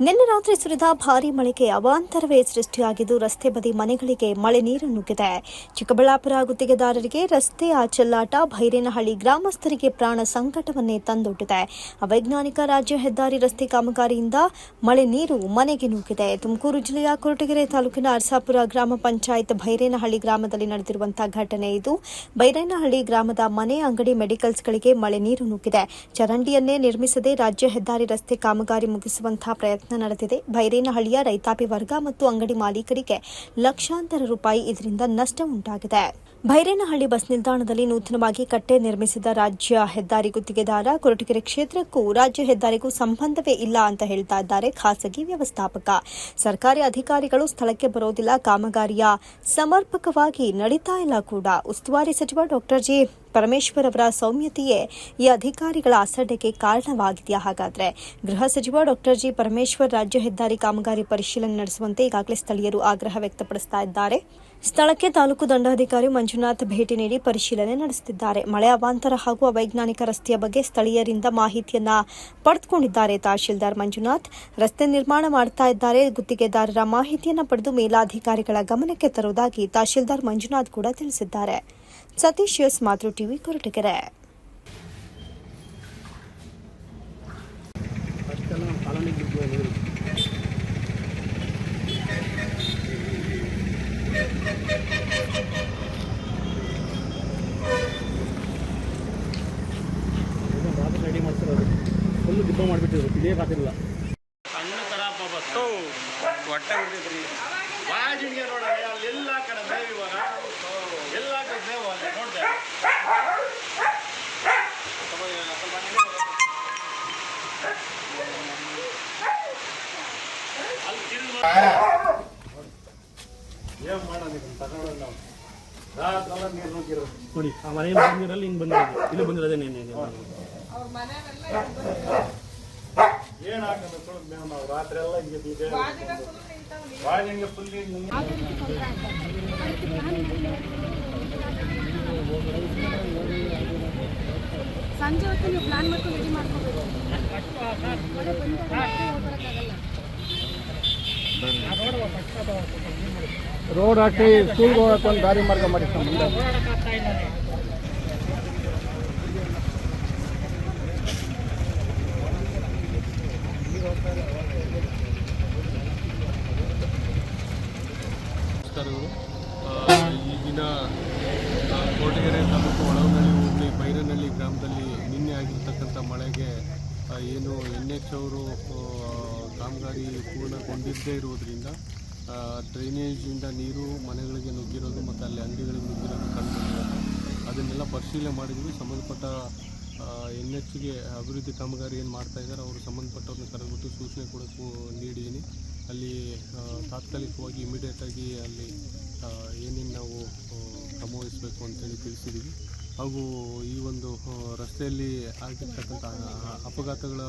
ನಿನ್ನೆ ರಾತ್ರಿ ಸುರಿದ ಭಾರೀ ಮಳೆಗೆ ಅವಾಂತರವೇ ಸೃಷ್ಟಿಯಾಗಿದ್ದು ರಸ್ತೆ ಬದಿ ಮನೆಗಳಿಗೆ ಮಳೆ ನೀರು ನುಗ್ಗಿದೆ. ಚಿಕ್ಕಬಳ್ಳಾಪುರ ಗುತ್ತಿಗೆದಾರರಿಗೆ ರಸ್ತೆಯ ಚೆಲ್ಲಾಟ ಭೈರೇನಹಳ್ಳಿ ಗ್ರಾಮಸ್ಥರಿಗೆ ಪ್ರಾಣ ಸಂಕಟವನ್ನೇ ತಂದೊಡ್ಡಿದೆ. ಅವೈಜ್ಞಾನಿಕ ರಾಜ್ಯ ಹೆದ್ದಾರಿ ರಸ್ತೆ ಕಾಮಗಾರಿಯಿಂದ ಮಳೆ ನೀರು ಮನೆಗೆ ನುಗ್ಗಿದೆ. ತುಮಕೂರು ಜಿಲ್ಲೆಯ ಕೊರಟಗೆರೆ ತಾಲೂಕಿನ ಅರಸಾಪುರ ಗ್ರಾಮ ಪಂಚಾಯತ್ ಭೈರೇನಹಳ್ಳಿ ಗ್ರಾಮದಲ್ಲಿ ನಡೆದಿರುವಂತಹ ಘಟನೆ ಇದು. ಭೈರೇನಹಳ್ಳಿ ಗ್ರಾಮದ ಮನೆ, ಅಂಗಡಿ, ಮೆಡಿಕಲ್ಸ್ಗಳಿಗೆ ಮಳೆ ನೀರು ನುಗ್ಗಿದೆ. ಚರಂಡಿಯನ್ನೇ ನಿರ್ಮಿಸದೆ ರಾಜ್ಯ ಹೆದ್ದಾರಿ ರಸ್ತೆ ಕಾಮಗಾರಿ ಮುಗಿಸುವಂತಹ ಪ್ರಯತ್ನ ನಡೆದಿದೆ. ಭೈರೇನಹಳ್ಳಿಯ ರೈತಾಪಿ ವರ್ಗ ಮತ್ತು ಅಂಗಡಿ ಮಾಲೀಕರಿಗೆ ಲಕ್ಷಾಂತರ ರೂಪಾಯಿ ಇದರಿಂದ ನಷ್ಟ ಉಂಟಾಗಿದೆ. ಭೈರೇನಹಳ್ಳಿ ಬಸ್ ನಿಲ್ದಾಣದಲ್ಲಿ ನೂತನವಾಗಿ ಕಟ್ಟೆ ನಿರ್ಮಿಸಿದ ರಾಜ್ಯ ಹೆದ್ದಾರಿ ಗುತ್ತಿಗೆದಾರ ಕೊರಟಗೆರೆ ಕ್ಷೇತ್ರಕ್ಕೂ ರಾಜ್ಯ ಹೆದ್ದಾರಿಗೂ ಸಂಬಂಧವೇ ಇಲ್ಲ ಅಂತ ಹೇಳ್ತಾ ಇದ್ದಾರೆ ಖಾಸಗಿ ವ್ಯವಸ್ಥಾಪಕ. ಸರ್ಕಾರಿ ಅಧಿಕಾರಿಗಳು ಸ್ಥಳಕ್ಕೆ ಬರೋದಿಲ್ಲ, ಕಾಮಗಾರಿಯ ಸಮರ್ಪಕವಾಗಿ ನಡೀತಾ ಇಲ್ಲ ಕೂಡ. ಉಸ್ತುವಾರಿ ಸಚಿವ ಡಾಕ್ಟರ್ ಜಿ ಪರಮೇಶ್ವರ್ ಅವರ ಸೌಮ್ಯತೆಯೇ ಈ ಅಧಿಕಾರಿಗಳ ಅಸಡ್ಡೆಗೆ ಕಾರಣವಾಗಿದೆಯಾ? ಹಾಗಾದ್ರೆ ಗೃಹ ಸಚಿವ ಡಾಕ್ಟರ್ ಜಿ ಪರಮೇಶ್ವರ್ ರಾಜ್ಯ ಹೆದ್ದಾರಿ ಕಾಮಗಾರಿ ಪರಿಶೀಲನೆ ನಡೆಸುವಂತೆ ಈಗಾಗಲೇ ಸ್ಥಳೀಯರು ಆಗ್ರಹ ವ್ಯಕ್ತಪಡಿಸ್ತಾ ಇದ್ದಾರೆ. ಸ್ಥಳಕ್ಕೆ ತಾಲೂಕು ದಂಡಾಧಿಕಾರಿ ಮಂಜುನಾಥ್ ಭೇಟಿ ನೀಡಿ ಪರಿಶೀಲನೆ ನಡೆಸುತ್ತಿದ್ದಾರೆ. ಮಳೆ ಅವಾಂತರ ಹಾಗೂ ಅವೈಜ್ಞಾನಿಕ ರಸ್ತೆಯ ಬಗ್ಗೆ ಸ್ಥಳೀಯರಿಂದ ಮಾಹಿತಿಯನ್ನ ಪಡೆದುಕೊಂಡಿದ್ದಾರೆ ತಹಶೀಲ್ದಾರ್ ಮಂಜುನಾಥ್. ರಸ್ತೆ ನಿರ್ಮಾಣ ಮಾಡ್ತಾ ಇದ್ದಾರೆ. ಗುತ್ತಿಗೆದಾರರ ಮಾಹಿತಿಯನ್ನ ಪಡೆದು ಮೇಲಾಧಿಕಾರಿಗಳ ಗಮನಕ್ಕೆ ತರುವುದಾಗಿ ತಹಶೀಲ್ದಾರ್ ಮಂಜುನಾಥ್ ಕೂಡ ತಿಳಿಸಿದ್ದಾರೆ. ಸತೀಶ್ ಎಸ್, ಮಾತೃ ಟಿವಿ, ಕೊರಟಗೆರೆ. ರೆಡಿ ಮಾಡ್ತಿರೋದು ಫುಲ್ಲು ದಿಬ್ಬ ಮಾಡಿಬಿಟ್ಟಿದ್ರು, ಇದೇ ಕಾತಿರಲಿಲ್ಲ. ಹಣ್ಣು ಖರಾಬ್ ಬತ್ತು ಹೊಟ್ಟೆ ಬಿಡ್ತಿದ್ರಿ ಬಾಜಿಗೆ ನೋಡ ಅಲ್ಲೆಲ್ಲ ಕಡೆ ಮೇವು ಇವಾಗ ಎಲ್ಲ ಕಡೆ ಮೇವು ಅಲ್ಲಿ ನೋಡಿದೆ. ಏನು ಮಾಡೋದು ತಗೊಂಡು ನಾವು ರಾತ್ರೆಲ್ಲ ನೀರು ನುಗ್ಗಿರೋದು ನೋಡಿ. ಆ ಮನೆ ನೀರಲ್ಲಿ ಹಿಂಗೆ ಬಂದಿರೋದು, ಇಲ್ಲಿ ಬಂದಿರೋದೇ ನೇನೆ. ಏನು ಹಾಕೋದು ಸುಳಿದ್ ಮೇವು ನಾವು ರಾತ್ರಿ ಎಲ್ಲ ಹಿಂಗೆ ಬೀಜ ಬಾಜಿಗೆ ಫುಲ್ ಸಂಜೆ ಹೊತ್ತು ನೀವು ಪ್ಲಾನ್ ಮಾಡ್ಕೊಂಡು ರೆಡಿ ಮಾಡ್ಕೋಬೇಕು. ರೋಡ್ ಹಾಕಿ ಸ್ಕೂಲ್ಗೆ ಹೋಗಕ್ಕೆ ಒಂದು ದಾರಿ ಮಾರ್ಗ ಮಾಡಿ. ನಮಸ್ಕಾರಗಳು. ಈಗಿನ ಕೊರಟಗೆರೆ ತಾಲೂಕು ಒಳವನಹಳ್ಳಿ ಹೋಬಳಿ ಭೈರೇನಹಳ್ಳಿ ಗ್ರಾಮದಲ್ಲಿ ನಿನ್ನೆ ಆಗಿರ್ತಕ್ಕಂಥ ಮಳೆಗೆ ಏನು NH ಅವರು ಕಾಮಗಾರಿ ಪೂರ್ಣಗೊಂಡಿದ್ದೇ ಇರುವುದರಿಂದ ಡ್ರೈನೇಜಿಂದ ನೀರು ಮನೆಗಳಿಗೆ ನುಗ್ಗಿರೋದು ಮತ್ತು ಅಲ್ಲಿ ಅಂಗಡಿಗಳಿಗೆ ನುಗ್ಗಿರೋದು ಕಂಡುಬಂದಿದೆ. ಅದನ್ನೆಲ್ಲ ಪರಿಶೀಲನೆ ಮಾಡಿದ್ವಿ. ಸಂಬಂಧಪಟ್ಟ NHಗೆ ಅಭಿವೃದ್ಧಿ ಕಾಮಗಾರಿ ಏನು ಮಾಡ್ತಾಯಿದ್ದಾರೆ ಅವರು ಸಂಬಂಧಪಟ್ಟವ್ರನ್ನ ಕರೆದ್ಬಿಟ್ಟು ಸೂಚನೆ ಕೂಡ ನೀಡಿದ್ದೀನಿ. ಅಲ್ಲಿ ತಾತ್ಕಾಲಿಕವಾಗಿ ಇಮಿಡಿಯೇಟಾಗಿ ಅಲ್ಲಿ ಏನೇನು ನಾವು ಕ್ರಮ ವಹಿಸಬೇಕು ಅಂತೇಳಿ ತಿಳಿಸಿದ್ದೀವಿ. ಹಾಗೂ ಈ ಒಂದು ರಸ್ತೆಯಲ್ಲಿ ಆಗಿರ್ತಕ್ಕಂಥ ಅಪಘಾತಗಳ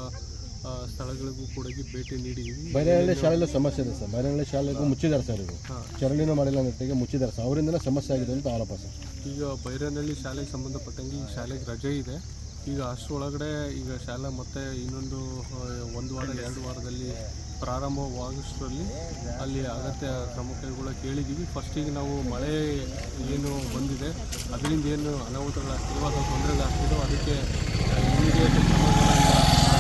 ಸ್ಥಳಗಳಿಗೂ ಕೂಡ ಭೇಟಿ ನೀಡಿದ್ದೀವಿ. ಭೈರೇನಹಳ್ಳಿ ಶಾಲೆಯಲ್ಲಿ ಸಮಸ್ಯೆ ಇದೆ ಸರ್. ಭೈರೇನಹಳ್ಳಿ ಶಾಲೆಗೂ ಮುಚ್ಚಿದ್ದಾರೆ ಸರ್. ಇದು ಚರಂಡಿನೂ ಮಾಡಿಲ್ಲ ಅನ್ನೋತ್ತಿಗೆ ಮುಚ್ಚಿದ್ದಾರೆ ಸರ್. ಅವರಿಂದಲೇ ಸಮಸ್ಯೆ ಆಗಿದೆ ಅಂತ ಆರೋಪ ಸರ್. ಈಗ ಭೈರೇನಹಳ್ಳಿ ಶಾಲೆಗೆ ಸಂಬಂಧಪಟ್ಟಂಗೆ ಈ ಶಾಲೆಗೆ ರಜೆ ಇದೆ. ಈಗ ಅಷ್ಟರೊಳಗಡೆ ಈಗ ಶಾಲೆ ಮತ್ತೆ ಇನ್ನೊಂದು 1 ವಾರ 2 ವಾರದಲ್ಲಿ ಪ್ರಾರಂಭವಾಗೋಷ್ಟರಲ್ಲಿ ಅಲ್ಲಿ ಅಗತ್ಯ ಕ್ರಮ ಕೈಗೊಳ್ಳೋಕೆ ಹೇಳಿದ್ದೀವಿ. ಫಸ್ಟಿಗೆ ನಾವು ಮಳೆ ಏನು ಬಂದಿದೆ ಅದರಿಂದ ಏನು ಅನಾಹುತಗಳಾಗ್ತಿದೋ ಅಥವಾ ತೊಂದರೆಗಳಾಗ್ತಿದೋ ಅದಕ್ಕೆ ಇಮಿಡಿಯೇಟ್ ಕ್ರಮಗಳನ್ನು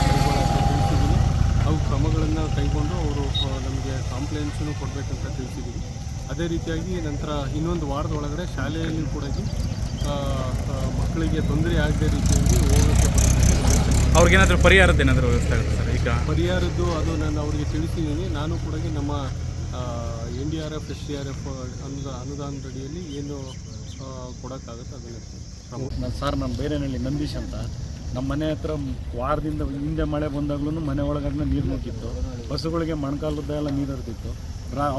ಕೈಗೊಳ್ಳೋಕ್ಕೆ ತಿಳಿಸಿದ್ದೀವಿ. ಅವು ಕ್ರಮಗಳನ್ನು ಕೈಗೊಂಡು ಅವರು ನಮಗೆ ಕಾಂಪ್ಲೇಂಟ್ಸನ್ನು ಕೊಡಬೇಕಂತ ತಿಳಿಸಿದ್ದೀವಿ. ಅದೇ ರೀತಿಯಾಗಿ ನಂತರ ಇನ್ನೊಂದು ವಾರದ ಒಳಗಡೆ ಶಾಲೆಯಲ್ಲಿ ಕೂಡ ಮಕ್ಕಳಿಗೆ ತೊಂದರೆ ಆಗದೇ ರೀತಿಯಾಗಿ ಹೋಗೋಕ್ಕೆ ಅವ್ರಿಗೇನಾದರೂ ಪರಿಹಾರದ್ದು ಏನಾದರೂ ವ್ಯವಸ್ಥೆ ಆಗುತ್ತೆ ಸರ್? ಈಗ ಪರಿಹಾರದ್ದು ಅದು ನಾನು ಅವರಿಗೆ ತಿಳಿಸಿದ್ದೀನಿ. ನಾನು ಕೂಡ ನಮ್ಮ NDRF SDRF ಅನುದಾನದಡಿಯಲ್ಲಿ ಏನು ಕೊಡೋಕ್ಕಾಗುತ್ತೆ ಅದನ್ನು ಸರ್. ನಮ್ಮ ಭೈರೇನಹಳ್ಳಿ ನಂದೀಶ್ ಅಂತ. ನಮ್ಮ ಮನೆ ಹತ್ರ ವಾರದಿಂದ ಹಿಂದೆ ಮಳೆ ಬಂದಾಗ್ಲೂ ಮನೆ ಒಳಗಡೆ ನೀರು ನುಗ್ಗಿತ್ತು. ಬಸ್ಸುಗಳಿಗೆ ಮೊಣಕಾಲದ್ದೆಲ್ಲ ನೀರು ಹರಿದಿತ್ತು.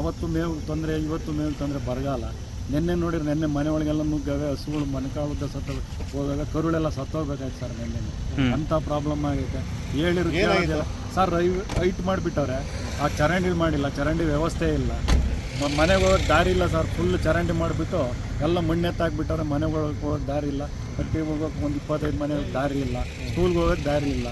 ಅವತ್ತು ಮೇವು ತೊಂದರೆ, ಇವತ್ತು ಮೇವು ತೊಂದರೆ. ಬರಗಾಲ ನಿನ್ನೆ ನೋಡಿದ್ರೆ ನಿನ್ನೆ ಮನೆ ಒಳಗೆಲ್ಲ ನುಗ್ಗವೆ. ಹಸುಗಳು ಮೊಣಕಾಲದ ಹೋದಾಗ ಕರುಳೆಲ್ಲ ಸತ್ತೋಗ್ಬೇಕಾಯ್ತು ಸರ್. ನಿನ್ನೆ ಅಂಥ ಪ್ರಾಬ್ಲಮ್ ಆಗೈತೆ. ಹೇಳಿರೋ ಸರ್ ಹೈಟ್ ಮಾಡಿಬಿಟ್ಟವ್ರೆ. ಆ ಚರಂಡಿ ಮಾಡಿಲ್ಲ, ಚರಂಡಿ ವ್ಯವಸ್ಥೆ ಇಲ್ಲ. ಮನೆಗೆ ಹೋಗೋಕ್ಕೆ ದಾರಿ ಇಲ್ಲ ಸರ್. ಫುಲ್ ಚರಂಡಿ ಮಾಡಿಬಿಟ್ಟು ಎಲ್ಲ ಮಣ್ಣೆತ್ತಾಕ್ಬಿಟ್ಟವ್ರೆ. ಮನೆಗೆ ಹೋಗೋಕ್ಕೆ ದಾರಿ ಇಲ್ಲ. ಕಟ್ಟಿಗೆ ಹೋಗೋಕೆ ಒಂದು 25 ಮನೆ ದಾರಿ ಇಲ್ಲ. ಸ್ಕೂಲ್ಗೆ ಹೋಗೋಕ್ಕೆ ದಾರಿ ಇಲ್ಲ.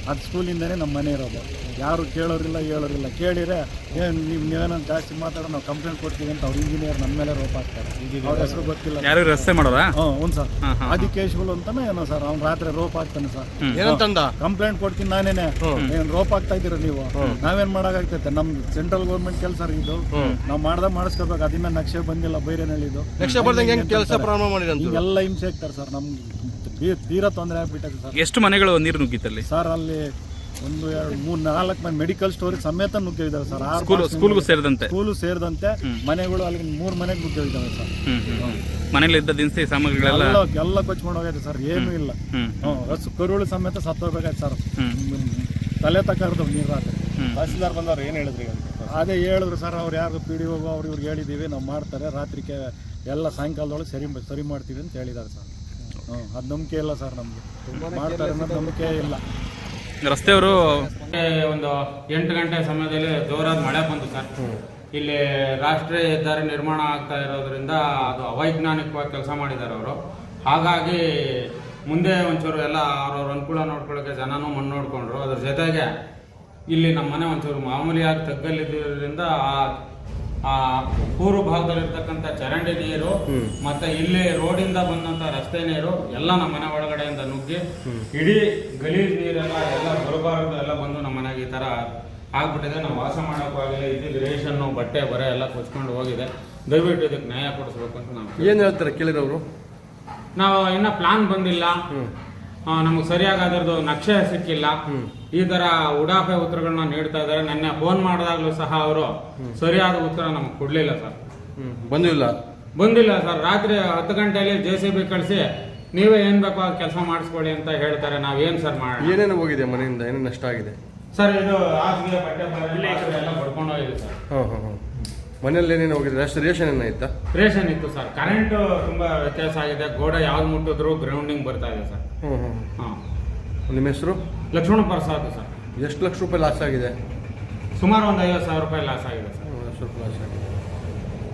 ಅದು ಸ್ಕೂಲಿಂದನೇ ನಮ್ಮ ಮನೆ ಇರೋದು. ಯಾರು ಕೇಳೋರಿಲ್ಲ ಹೇಳೋರಿಲ್ಲ. ಕೇಳಿದರೆ ಏನು ನೀವೇನೋ ಜಾಸ್ತಿ ಮಾತಾಡೋ ನಾವು ಕಂಪ್ಲೇಂಟ್ ಕೊಡ್ತೀವಿ ಅಂತ ಅವ್ರು ಇಂಜಿನಿಯರ್ ನಮ್ಮ ಮೇಲೆ ರೋಪ್ ಹಾಕ್ತಾರೆ. ಅವ್ರ ಹೆಸರು ಗೊತ್ತಿಲ್ಲ. ಯಾರು ರಸ್ತೆ ಮಾಡೋದಾ? ಹ್ಞೂ ಸರ್, ಆದಿಕೇಶವಲ್ ಅಂತಾನೆ ಏನೋ ಸರ್, ಅವ್ನು ರಾತ್ರಿ ರೋಪ್ ಹಾಕ್ತಾನೆ ಸರ್. ಏನಂತಂದ? ಕಂಪ್ಲೇಂಟ್ ಕೊಡ್ತೀನಿ ನಾನೇನೆ, ಏನು ರೋಪ್ ಆಗ್ತಾ ಇದ್ದೀರ ನೀವು, ನಾವೇನ್ ಮಾಡೋಕ್ಕಾಗ್ತೈತೆ? ನಮ್ ಸೆಂಟ್ರಲ್ ಗೌರ್ಮೆಂಟ್ ಕೆಲಸ ಇದು, ನಾವು ಮಾಡಿಸ್ಕೋಬೇಕು. ಅದಿನ್ನ ನಕ್ಷೆ ಬಂದಿಲ್ಲ ಬೈರೇನಹಳ್ಳಿದು. ಕೆಲಸ ಪ್ರಾರಂಭ ಮಾಡಿದಂತ ಎಲ್ಲ ಹಿಂಸೆ ಆಗ್ತಾರೆ ಸರ್. ನಮ್ಗೆ ತೀರಾ ತೊಂದರೆ ಆಗ್ಬಿಟ್ಟದೆ ಸರ್. ಎಷ್ಟು ಮನೆಗಳು ನೀರು ನುಗ್ಗಿತ್ತಲ್ಲಿ ಸರ್? ಅಲ್ಲಿ 1, 2, 3, 4 ಮನೆ ಮೆಡಿಕಲ್ ಸ್ಟೋರ್ ಸಮೇತ ನುಗ್ಗಿದ್ದಾವೆ ಸರ್. ಸ್ಕೂಲ್ಗೂ ಸೇರಿದಂತೆ ಮನೆಗಳು ಅಲ್ಲಿ 3 ಮನೆಗೆ ನುಗ್ಗಿದ್ದಾವೆ ಸರ್. ಮನೇಲಿ ಇದ್ದ ದಿನಸಿ ಸಾಮಗ್ರಿಗಳೆಲ್ಲ ಎಲ್ಲ ಕೊಚ್ಕೊಂಡು ಹೋಗೈತೆ ಸರ್. ಏನೂ ಇಲ್ಲ. ಕರುಳು ಸಮೇತ ಸತ್ತೋಗ್ಬೇಕಾಯ್ತು ಸರ್. ತಲೆ ತಕರ್ದು ನೀರು ರಾತ್ರಿ. ತಹಸೀಲ್ದಾರ್ ಬಂದವ್ರು ಏನು ಹೇಳಿದ್ರಿ? ಅದೇ ಹೇಳಿದ್ರು ಸರ್, ಅವ್ರು ಯಾರು PDO ಅವ್ರು ಇವ್ರಿಗೆ ಹೇಳಿದ್ದೀವಿ, ನಾವು ಮಾಡ್ತಾರೆ, ರಾತ್ರಿಗೆ ಎಲ್ಲ ಸಾಯಂಕಾಲದೊಳಗೆ ಸರಿ ಮಾಡ್ತೀವಿ ಅಂತ ಹೇಳಿದ್ದಾರೆ ಸರ್. ಅದು ನಂಬಿಕೆ ಇಲ್ಲ ಸರ್ ನಮಗೆ, ಮಾಡ್ತಾರೆ ಅನ್ನೋದು ನಂಬಿಕೆ ಇಲ್ಲ. ರಸ್ತೆಯವರು ಒಂದು 8 ಗಂಟೆ ಸಮಯದಲ್ಲಿ ಜೋರಾದ ಮಳೆ ಬಂತು ಸರ್. ಇಲ್ಲಿ ರಾಷ್ಟ್ರೀಯ ಹೆದ್ದಾರಿ ನಿರ್ಮಾಣ ಆಗ್ತಾ ಇರೋದ್ರಿಂದ ಅದು ಅವೈಜ್ಞಾನಿಕವಾಗಿ ಕೆಲಸ ಮಾಡಿದ್ದಾರೆ ಅವರು. ಹಾಗಾಗಿ ಮುಂದೆ ಒಂಚೂರು ಎಲ್ಲ ಅವ್ರವ್ರ ಅನುಕೂಲ ನೋಡ್ಕೊಳ್ಳೋಕೆ ಜನನೂ ಮಣ್ಣು ನೋಡ್ಕೊಂಡ್ರು. ಅದ್ರ ಜೊತೆಗೆ ಇಲ್ಲಿ ನಮ್ಮ ಮನೆ ಒಂಚೂರು ಮಾಮೂಲಿಯಾಗಿ ತಗ್ಗಲ್ಲಿದ್ದರಿಂದ ಆ ಪೂರ್ವ ಭಾಗದಲ್ಲಿರ್ತಕ್ಕಂಥ ಚರಂಡಿ ನೀರು ಮತ್ತೆ ಇಲ್ಲಿ ರೋಡಿಂದ ಬಂದಂತ ರಸ್ತೆ ನೀರು ಎಲ್ಲ ನಮ್ಮ ಮನೆ ಒಳಗಡೆಯಿಂದ ನುಗ್ಗಿ ಇಡೀ ಗಲೀಜ್ ನೀರೆಲ್ಲ ಎಲ್ಲ ಬರಬಾರದು ಎಲ್ಲ ಬಂದು ನಮ್ಮ ಮನೆಗೆ ಈ ತರ ಆಗ್ಬಿಟ್ಟಿದೆ. ನಾವು ವಾಸ ಮಾಡೋಕ್ಕಾಗಲಿಲ್ಲ. ಇದ್ದಿದ್ದು ರೇಷನ್ನು ಬಟ್ಟೆ ಬರೆ ಎಲ್ಲ ಕೊಚ್ಕೊಂಡು ಹೋಗಿದೆ. ದಯವಿಟ್ಟು ಇದಕ್ಕೆ ನ್ಯಾಯ ಕೊಡಿಸ್ಬೇಕು ಅಂತ ನಾವು ಏನು ಹೇಳ್ತಾರೆ ಕೇಳಿದವರು? ನಾವು ಇನ್ನ ಪ್ಲಾನ್ ಬಂದಿಲ್ಲ, ನಮಗೆ ಸರಿಯಾಗಿ ಅದರದ್ದು ನಕ್ಷೆ ಸಿಕ್ಕಿಲ್ಲ, ಈ ತರ ಉಡಾಫೆ ಉತ್ತರಗಳನ್ನ ನೀಡ್ತಾ ಇದ್ದಾರೆ. ನೆನ್ನೆ ಫೋನ್ ಮಾಡಿದಾಗಲೂ ಸಹ ಅವರು ಸರಿಯಾದ ಉತ್ತರ ನಮಗೆ ಕೊಡ್ಲಿಲ್ಲ ಸರ್. ಬಂದಿಲ್ಲ ಸರ್. ರಾತ್ರಿ 10 ಗಂಟೆಯಲ್ಲಿ JCB ಕಳಿಸಿ ನೀವೇ ಏನ್ ಬೇಕೋ ಆ ಕೆಲಸ ಮಾಡಿಸ್ಕೊಳ್ಳಿ ಅಂತ ಹೇಳ್ತಾರೆ. ನಾವೇನ್ ಸರ್ ಮಾಡೋಣ? ಏನೇನು ಹೋಗಿದೆ ಮನೆಯಿಂದ? ಏನೇನು ನಷ್ಟ ಆಗಿದೆ ಸರ್? ಇದು ಹಾಸಿಗೆ ಬಟ್ಟೆ ಎಲ್ಲ ಬಡ್ಕೊಂಡು ಹೋಗಿದೆ ಸರ್. ಮನೆಯಲ್ಲಿ ಏನೇನು ಹೋಗಿದೆ? ರೇಷನ್ ಏನಾಯ್ತಾ? ರೇಷನ್ ಇತ್ತು ಸರ್. ಕರೆಂಟ್ ತುಂಬಾ ವ್ಯತ್ಯಾಸ ಆಗಿದೆ. ಗೋಡೆ ಯಾವ್ದು ಮುಟ್ಟಿದ್ರು ಗ್ರೌಂಡಿಂಗ್ ಬರ್ತಾ ಇದೆ ಸರ್. ನಿಮ್ಮ ಹೆಸರು? ಲಕ್ಷ್ಮಣ ಪ್ರಸಾದ್ ಸರ್. ಎಷ್ಟು ಲಕ್ಷ ರೂಪಾಯಿ ಲಾಸ್ ಆಗಿದೆ? ಸುಮಾರು ಒಂದು 50,000 ರೂಪಾಯಿ ಲಾಸ್ ಆಗಿದೆ ಸರ್. 50,000 ಲಾಸ್ ಆಗಿದೆ.